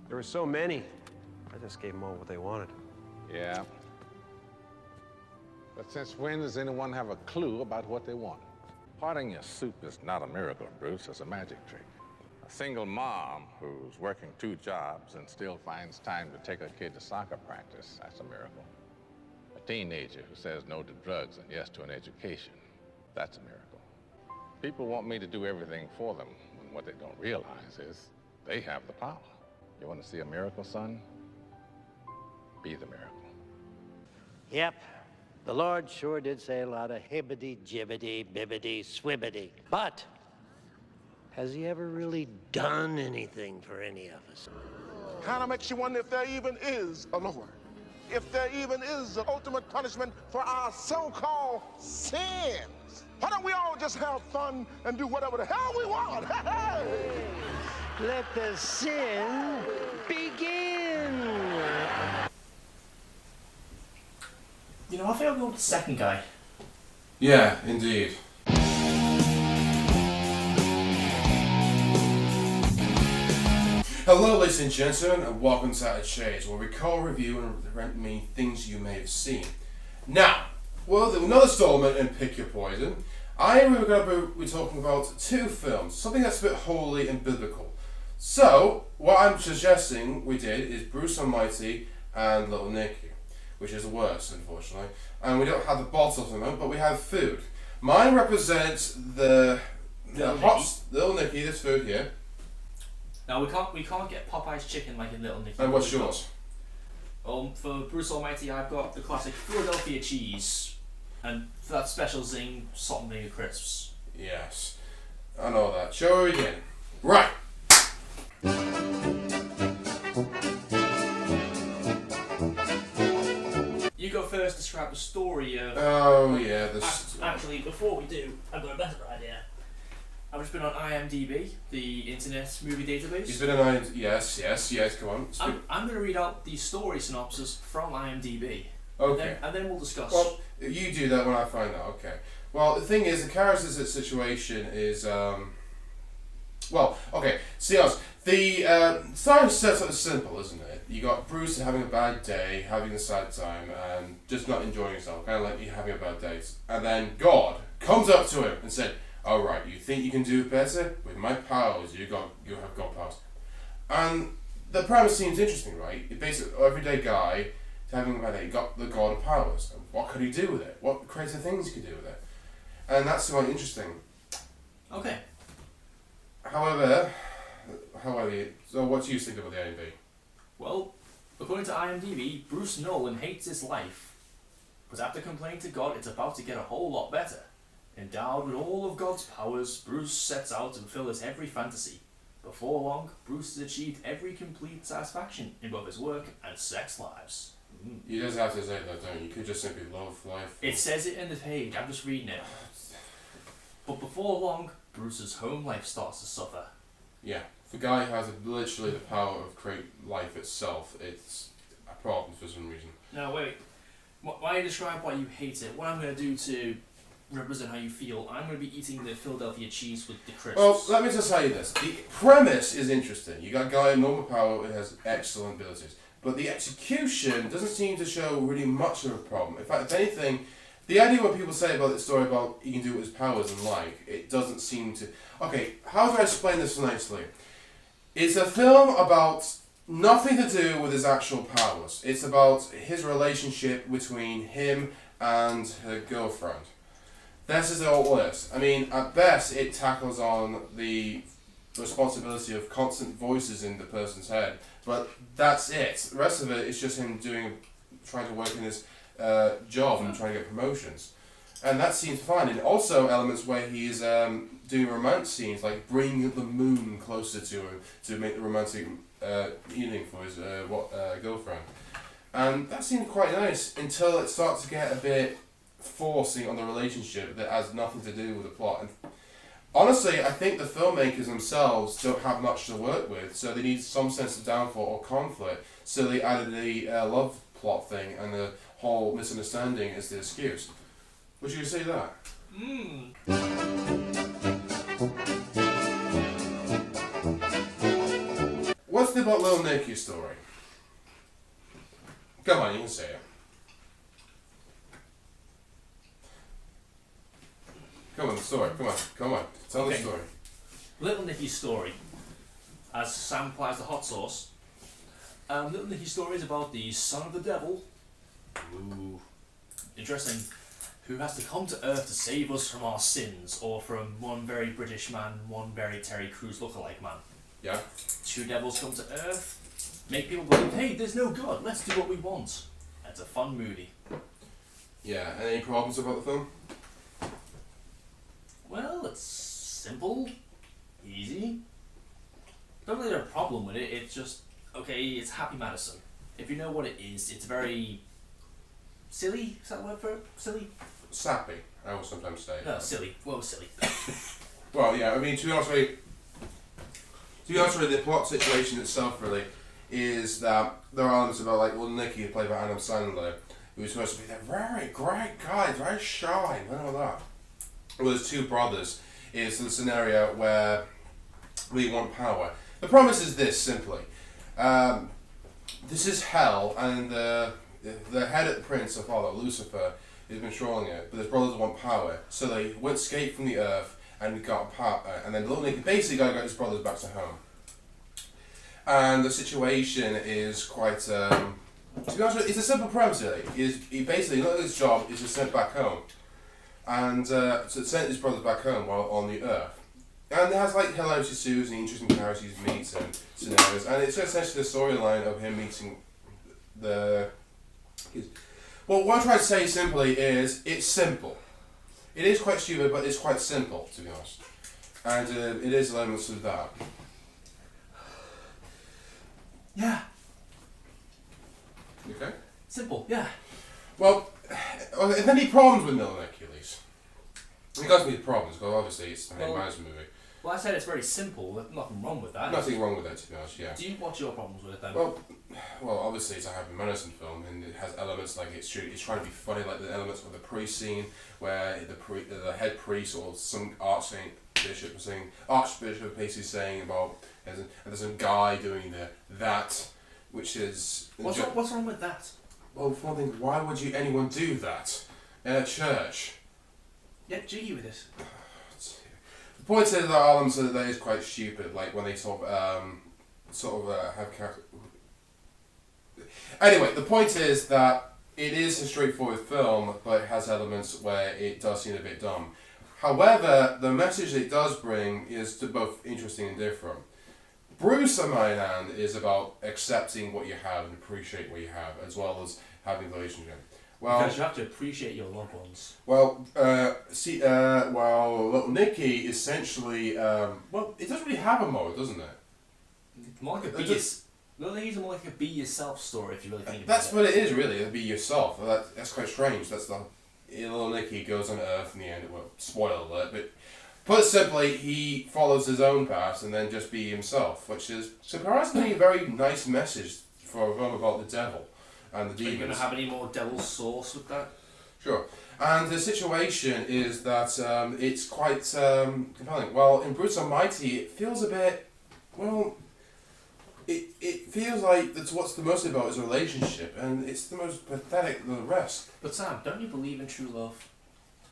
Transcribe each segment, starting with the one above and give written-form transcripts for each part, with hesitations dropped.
There were so many. I just gave them all what they wanted. Yeah. But since when does anyone have a clue about what they want? Parting your soup is not a miracle, Bruce. It's a magic trick. A single mom who's working 2 jobs and still finds time to take her kid to soccer practice, that's a miracle. A teenager who says no to drugs and yes to an education, that's a miracle. People want me to do everything for them, when what they don't realize is they have the power. You want to see a miracle, son? Be the miracle. Yep. The Lord sure did say a lot of hibbity, bibbity, swibbity. But has he ever really done anything for any of us? Kind of makes you wonder if there even is a Lord. If there even is an ultimate punishment for our so-called sins. Why don't we all just have fun and do whatever the hell we want? Let the sin begin. You know, I think I'll go with the second guy. Yeah, indeed. Hello, ladies and gentlemen, and welcome to Out of Shades, where we call, review, and recommend things you may have seen. Now, well, another installment in Pick Your Poison. We're going to be talking about 2 films, something that's a bit holy and biblical. So, what I'm suggesting we did is Bruce Almighty and Little Nicky, which is the worst, unfortunately. And we don't have the bottles at the moment, but we have food. Mine represents the hot Little Nicky, this food here. Now we can't get Popeye's chicken like in Little Nicky. And what's yours? For Bruce Almighty, I've got the classic Philadelphia cheese, and for that special zing, salt and vinegar crisps. Yes, I know that. Shall we begin? Right. You go first. Describe the story of. Oh yeah, Actually, before we do, I've got a better idea. I've just been on IMDb, the Internet Movie Database. He's been an yes, come on. I'm going to read out the story synopsis from IMDb. Okay. And then we'll discuss. Well, you do that when I find out, okay. Well, the thing is, the character's situation is, well, okay, see us. The story sets up simple, isn't it? You got Bruce having a bad day, having a sad time, and just not enjoying himself, kind of like you having a bad day. And then God comes up to him and said, "All right, you think you can do better? With my powers, you have God powers." And the premise seems interesting, right? It basically, everyday guy having a bad day, got the God of powers. What could he do with it? What creative things he could do with it? And that's quite interesting. Okay. However, so what do you think about the IMDb? Well, according to IMDb, Bruce Nolan hates his life, but after complaining to God, it's about to get a whole lot better. Endowed with all of God's powers, Bruce sets out to fulfill his every fantasy. Before long, Bruce has achieved every complete satisfaction in both his work and sex lives. You just have to say that, don't you? You could just simply love life. It says it in the page, I'm just reading it. But before long, Bruce's home life starts to suffer. Yeah, if a guy has literally the power of create life itself, it's a problem for some reason. Now wait, while you describe why you hate it, what I'm going to do to represent how you feel, I'm going to be eating the Philadelphia cheese with the crisps. Well, let me just tell you this. The premise is interesting. You got a guy in normal power who has excellent abilities. But the execution doesn't seem to show really much of a problem. In fact, if anything, the idea what people say about this story about he can do with his powers and like, it doesn't seem to... Okay, how do I explain this nicely? It's a film about nothing to do with his actual powers. It's about his relationship between him and her girlfriend. This is all it is. I mean, at best, it tackles on the responsibility of constant voices in the person's head, but that's it. The rest of it is just him trying to work in his job and trying to get promotions, and that seems fine. And also elements where he's doing romance scenes, like bringing the moon closer to him to make the romantic evening for his girlfriend, and that seemed quite nice until it starts to get a bit forcing on the relationship that has nothing to do with the plot. And honestly, I think the filmmakers themselves don't have much to work with, so they need some sense of downfall or conflict, so they added the love plot thing and the whole misunderstanding as the excuse. Would you say that? What's the about Little Nicky's story? Come on, you can say it. Come on, the story. Come on. Tell the story. Little Nicky's story, as Sam applies the hot sauce. Little Nicky's story is about the son of the devil. Ooh, interesting. Who has to come to Earth to save us from our sins, or from one very British man, one very Terry Crews lookalike man. Yeah. Two devils come to Earth, make people believe, hey, there's no God, let's do what we want. It's a fun movie. Yeah, and any problems about the film? Well, it's simple, easy. Don't really have a problem with it, it's just, okay, it's Happy Madison. If you know what it is, it's very silly, is that the word for it? Silly? Sappy, I will sometimes say. No, silly. Well, silly. Well, yeah, I mean, to be honest with you, the plot situation itself really is that there are elements about, like, Little Nicky, played by Adam Sandler, who was supposed to be that very great guy, very shy, and all that. Well, there's two brothers. It's the scenario where we want power. The promise is this, simply. This is hell, and the head of the prince, the father, Lucifer, is controlling it, but his brothers want power, so they went escape from the earth and got power, and then Little Nicky basically got to get his brothers back to home. And the situation is quite, to be honest with you, it's a simple premise really. He basically, look at his job, is just sent back home. And so sent his brothers back home while on the earth. And it has like hilarious issues and interesting characters he meets and scenarios, and it's essentially the storyline of him meeting well, what I'm trying to say simply is, it's simple. It is quite stupid, but it's quite simple, to be honest. And it is elements of that. Yeah. Okay? Simple, yeah. Well, are there any problems with Little Nicky, at least? It does need problems, because obviously it's a Happy Madison movie. Well, I said it's very simple. There's nothing wrong with that. Nothing wrong with it, to be honest, yeah. What's your problems with it then? Well, obviously it's a Happy Madison film, and it has elements like it's trying to be funny, like the elements of the priest scene, where the head priest or some archbishop basically saying about, and there's a guy doing that, which is... What's wrong with that? Well, for one thing, why would anyone do that in a church? Get jiggy with it. The point is that elements of that is quite stupid, like when they sort of have character. Anyway, the point is that it is a straightforward film, but it has elements where it does seem a bit dumb. However, the message it does bring is both interesting and different. Bruce, on my hand, is about accepting what you have and appreciate what you have, as well as having a relationship. Well, because you have to appreciate your loved ones. Well, Little Nicky essentially, it doesn't really have a mode, doesn't it? More like Little Nicky's more like a be yourself story, if you really think about it. That's what it is, really. Be yourself. That's quite strange. That's Little Nicky goes on Earth in the end. Well, spoiler alert, but put simply, he follows his own path and then just be himself, which is surprisingly a very nice message for a film about the devil and the demons. Are you going to have any more devil's sauce with that? Sure. And the situation is that it's quite compelling. Well, in Bruce Almighty, it feels a bit, it feels like that's what's the most about is a relationship, and it's the most pathetic of the rest. But Sam, don't you believe in true love?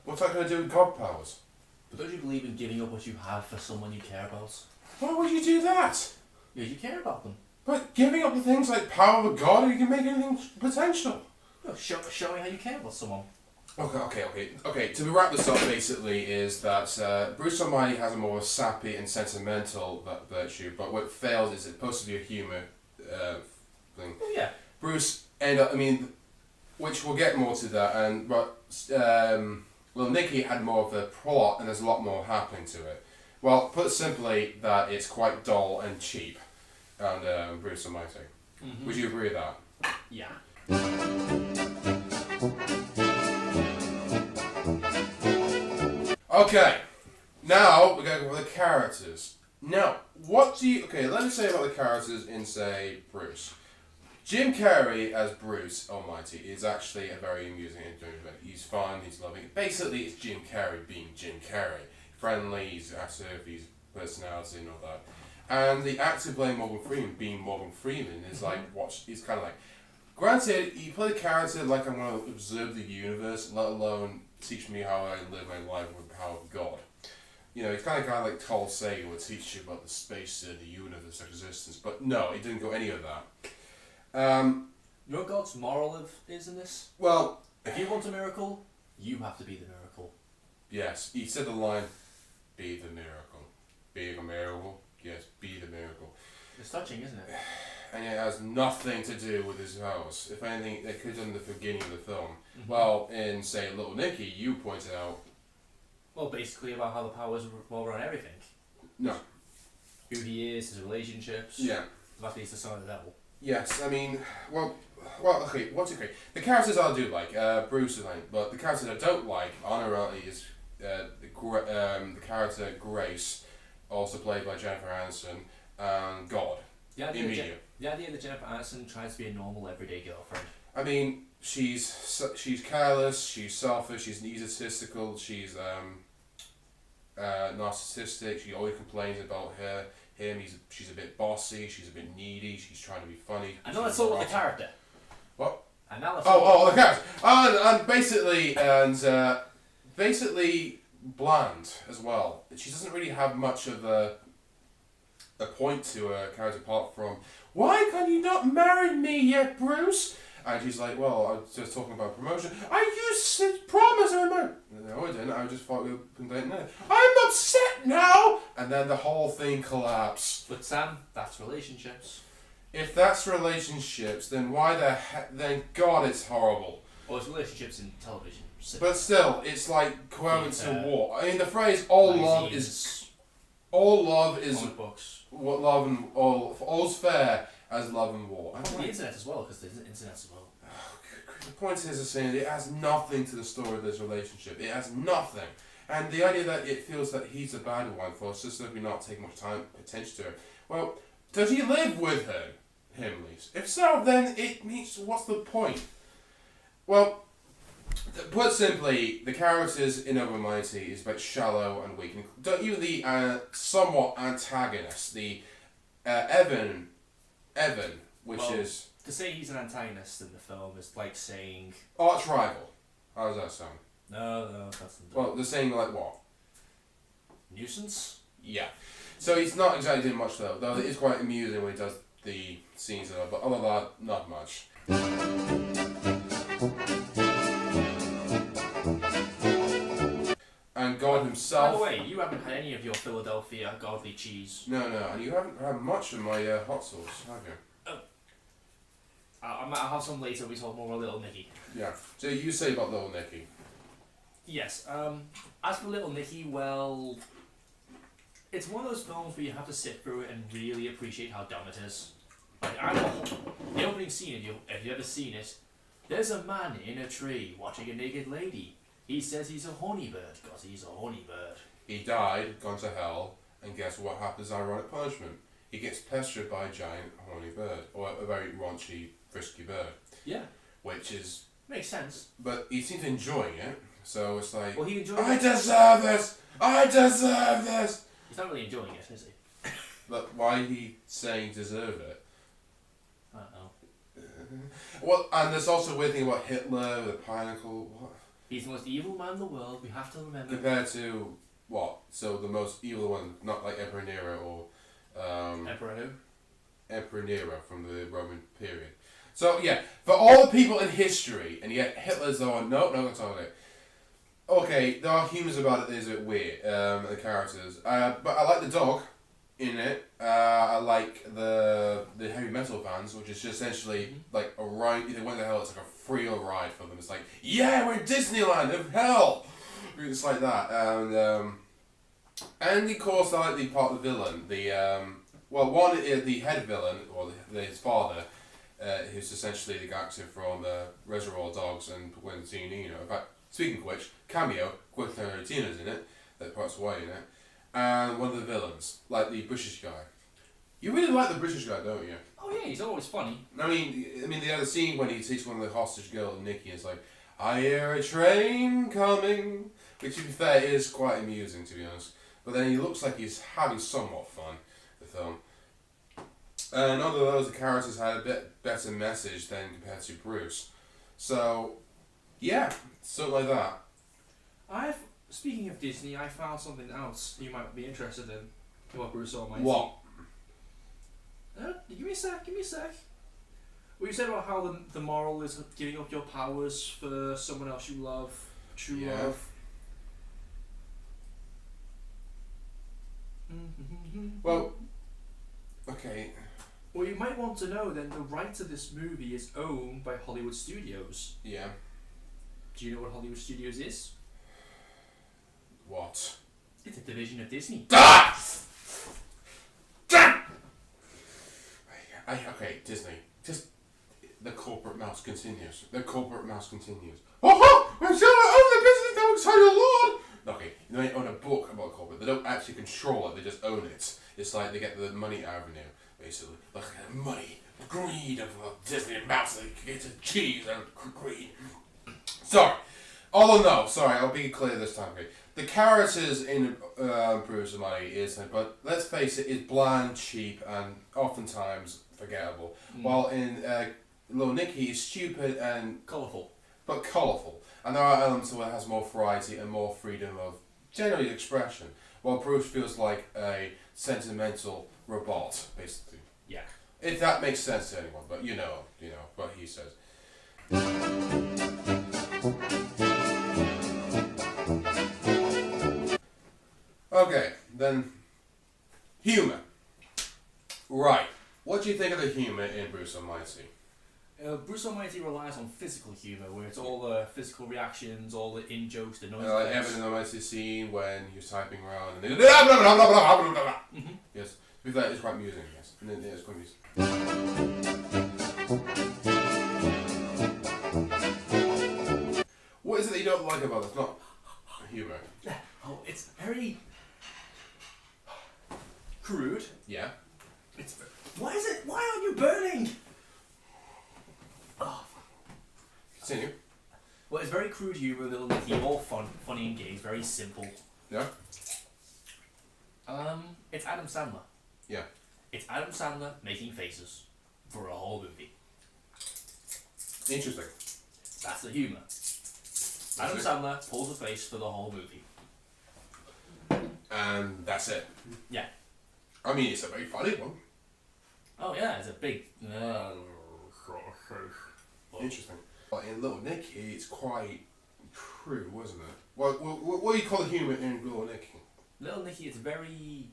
What's that going to do with God powers? But don't you believe in giving up what you have for someone you care about? Why would you do that? Yeah, you care about them. But giving up the things like power of God, you can make anything potential. No, showing how you care about someone. Okay. To wrap this up, basically, is that Bruce Almighty has a more sappy and sentimental virtue, but what fails is it's supposed to be a humour thing. Oh, yeah. Bruce which we'll get more to that, but Little Nicky had more of the plot, and there's a lot more happening to it. Well, put simply, that it's quite dull and cheap, and Bruce Almighty. Mm-hmm. Would you agree with that? Yeah. Okay, now we're going to go for the characters. Now, let me say about the characters in, say, Bruce. Jim Carrey as Bruce Almighty is actually a very amusing individual. He's fun, he's loving. Basically, it's Jim Carrey being Jim Carrey. Friendly, he's active, he's personality and all that. And the actor playing Morgan Freeman, being Morgan Freeman, is like, he's kind of like, granted, you play the character like I'm going to observe the universe, let alone teach me how I live my life with the power of God. You know, he's kind of like Carl Sagan would teach you about the space, the universe, existence. But no, he didn't go any of that. You know what God's moral is in this? Well, If you want a miracle, you have to be the miracle. yes, he said the line, "Be the miracle, be the miracle." Yes, be the miracle. It's touching, isn't it? And it has nothing to do with his house. If anything, they could have done the beginning of the film. Mm-hmm. Well, in, say, Little Nicky, you pointed out... Well, basically about how the powers revolve around everything. No. Who he is, his relationships. Yeah. The fact that he's the son of the devil. Yes, I mean, okay, okay. The characters I do like, Bruce is like, but the characters I don't like, honorably, is the character Grace, also played by Jennifer Aniston, and God. The idea that Jennifer Aniston tries to be a normal, everyday girlfriend. I mean, she's careless, she's selfish, she's egotistical, she's narcissistic. She always complains about him. She's a bit bossy. She's a bit needy. She's trying to be funny. I know that's all the character. What? And now that's the character. And basically bland as well. She doesn't really have much of a point to her character apart from, "Why can you not marry me yet, Bruce?" And she's like, "Well, I was just talking about promotion." "You said promise her marriage." "No, I didn't. I just thought we were dating now." "I'm upset now!" And then the whole thing collapsed. But Sam, that's relationships. If that's relationships, then why the heck? Then God, it's horrible. Or it's relationships in television. But still, it's like equivalent to war. I mean, the phrase "all love is comic books. what love and all's fair as love and war." Probably the internet as well, because the internet as well. The point is, it has nothing to the story of this relationship. It has nothing. And the idea that it feels that he's a bad one for simply not taking much attention to her. Well, does he live with him, Least? If so, then it means, what's the point? Well, put simply, the characters in Over Mighty is a bit shallow and weak. Even the somewhat antagonist, the Evan, which is... To say he's an antagonist in the film is like saying... Arch rival. How does that sound? No, that's not. Well, they're saying like what? Nuisance? Yeah. So he's not exactly doing much though it is quite amusing when he does the scenes though, but other than that, not much. And God himself... By the way, you haven't had any of your Philadelphia godly cheese. No, and you haven't had much of my hot sauce, have you? I'll have some later. We talk more about Little Nicky. Yeah. So you say about Little Nicky. Yes. As for Little Nicky, well, it's one of those films where you have to sit through it and really appreciate how dumb it is. Like, the opening scene, if you've ever seen it, there's a man in a tree watching a naked lady. He says he's a honey bird because he's a honey bird. He died, gone to hell, and guess what happens? Ironic punishment. He gets pestered by a giant horny bird, or a very raunchy, frisky bird. Yeah. Which is... Makes sense. But he seems enjoying it, so it's like... Well, he enjoyed I it. deserve this! I deserve this! He's not really enjoying it, is he? But why he saying deserve it? I don't know. Well, and there's also a weird thing about Hitler, the Pinnacle, what? He's the most evil man in the world, we have to remember. Compared to what? So the most evil one, not like Emperor Nero or... Emperor who? Emperor Nero from the Roman period. So yeah, for all the people in history, and yet Hitler's the one. No, that's not it. Okay, there are humors about it. There's a bit weird. The characters, but I like the dog in it. I like the heavy metal bands, which is just essentially like a ride. They went to hell. It's like a free ride for them. It's like, yeah, we're in Disneyland of hell. It's like that, and of course I like the part of the villain. The the head villain or his father. Who's essentially the actor from Reservoir Dogs and Quentin Tarantino. In fact, speaking of which, cameo, Quentin Tarantino's in it, that part's away in it, and one of the villains, like the British guy. You really like the British guy, don't you? Oh yeah, he's always funny. I mean, the other scene when he takes one of the hostage girls, Nicky, is like, "I hear a train coming," which to be fair is quite amusing, to be honest. But then he looks like he's having somewhat fun, the film. And other than those, the characters had a bit better message than compared to Bruce. So, yeah, something like that. Speaking of Disney, I found something else you might be interested in about Bruce Almighty. What? Give me a sec. Well, you said about how the moral is giving up your powers for someone else you love, true love. Well, okay. Well, you might want to know then the rights of this movie is owned by Hollywood Studios. Yeah. Do you know what Hollywood Studios is? What? It's a division of Disney. Ah! Damn! Okay, Disney. Just the corporate mouse continues. Oh, I'm still own the business now, so your lord. Okay, they own a book about corporate. They don't actually control it. They just own it. It's like they get the money avenue, basically. Like money, greed of Disney mouse. They get to cheese and greed. Sorry. Although no, sorry, I'll be clear this time. Okay. The characters in Bruce Almighty is, but let's face it, is bland, cheap, and oftentimes forgettable. While in Little Nicky is stupid and Colourful. But colourful. And there are elements where it has more variety and more freedom of generally expression. While Bruce feels like a sentimental robot, basically. Yeah. If that makes sense to anyone, but you know what he says. Okay, then humour. Right. What do you think of the humour in Bruce Almighty? Bruce Almighty relies on physical humour, where it's all the physical reactions, all the in-jokes, the noise Like effects. Evan Almighty scene when he was typing around and then yes, with that it's quite amusing, yes. And then it's quite amusing. What is it that you don't like about it? It's not humour. Oh, it's very crude. Yeah. It's why aren't you burning? Oh. Continue. Well, it's very crude humour, Little Nicky, all funny and gay, very simple. Yeah. It's Adam Sandler. Yeah. It's Adam Sandler making faces for a whole movie. Interesting. That's the humour. Adam Sandler pulls a face for the whole movie. And that's it. Yeah. I mean, it's a very funny one. Oh yeah, it's a big. Interesting. But in Little Nicky, it's quite crude, wasn't it? What do you call the humour in Little Nicky? Little Nicky is very.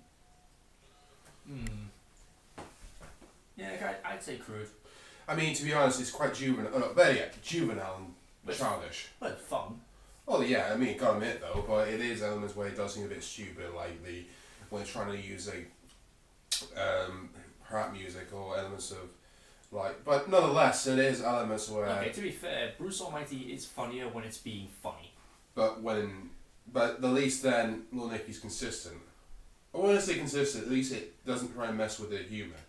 Yeah, I'd say crude. I mean, to be honest, it's quite juvenile. Oh, no, but yeah, juvenile and childish. But it's fun. Well, yeah, I mean, gotta admit though, but it is elements where it does seem a bit stupid, like when it's trying to use a rap music or elements of like, but nonetheless, it is elements where. Okay, to be fair, Bruce Almighty is funnier when it's being funny. But at least then Little Nicky's consistent. I want to say consistent. At least it doesn't try and mess with the humour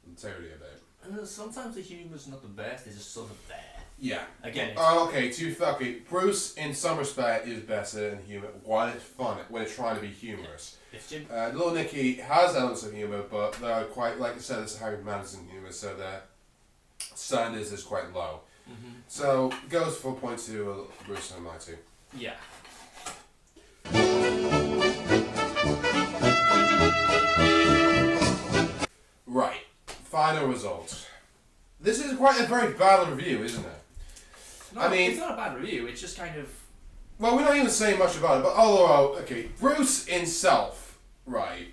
entirely a bit. And sometimes the humour's not the best; it's just sort of there. Yeah. Again. Okay. Bruce, in some respect, is better in humour while it's fun, when it's trying to be humorous. Little Nicky has elements of humour, but they're quite, like I said, it's Harry Madison humour, so their standards is quite low. Mm-hmm. So, goes for point to Bruce Almighty. Yeah. Right. Final result. This is quite a very bad review, isn't it? No, I mean, it's not a bad review. It's just kind of. Well, we're not even saying much about it, but although Bruce himself, right,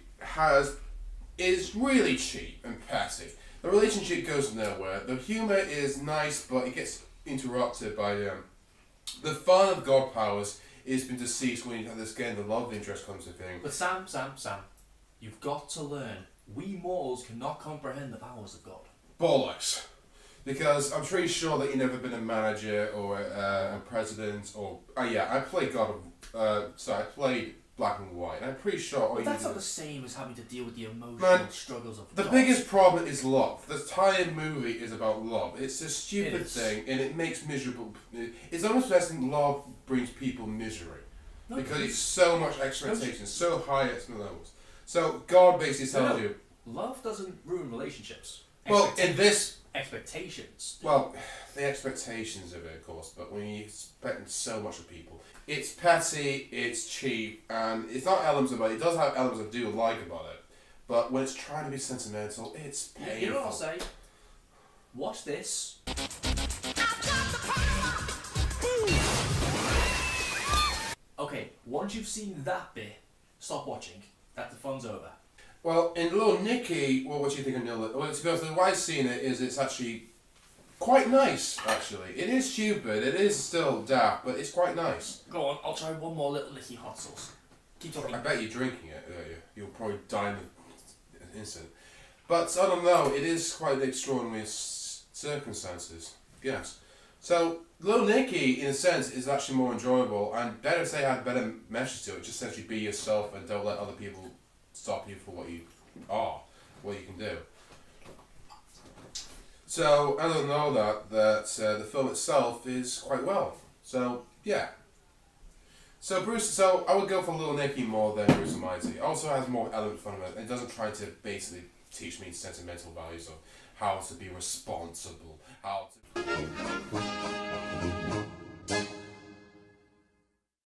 is really cheap and passive. The relationship goes nowhere. The humour is nice, but it gets interrupted by the fun of God powers is been deceased when you have this again. The love interest comes to thing. But Sam, you've got to learn. We mortals cannot comprehend the powers of God. Bollocks. Because I'm pretty sure that you've never been a manager or a president or... I played I played Black and White, and I'm pretty sure... But that's not the same as having to deal with the emotional struggles of the God. biggest problem is love. The entire movie is about love. It's a stupid thing, and it makes miserable... It's almost as if love brings people misery. Because it's so much expectation, so high at the levels. So God basically tells you... love doesn't ruin relationships. Well, in this... Expectations. Well, the expectations of it, of course, but when you expect so much of people, it's petty, it's cheap, and it's not elements about it. It does have elements I do like about it, but when it's trying to be sentimental, it's painful. You know what I'll say? Watch this. Okay, once you've seen that bit, stop watching. That the fun's over. Well, in Little Nicky, well, what do you think of Little? Well, to be honest, the way I've seen it is it's actually quite nice, actually. It is stupid, it is still daft, but it's quite nice. Go on, I'll try one more Little Nicky hot sauce. Keep talking. I bet you're drinking it, you'll probably die in an instant. But, I don't know, it is quite extraordinary circumstances, yes. So, Little Nicky, in a sense, is actually more enjoyable, and better say had a better message to it. Just essentially be yourself and don't let other people stop you for what you are, what you can do. So, I don't know that the film itself is quite well. So, yeah. So, I would go for Little Nicky more than Bruce Almighty. It also has more element fun of it. It doesn't try to basically teach me sentimental values of how to be responsible, how to...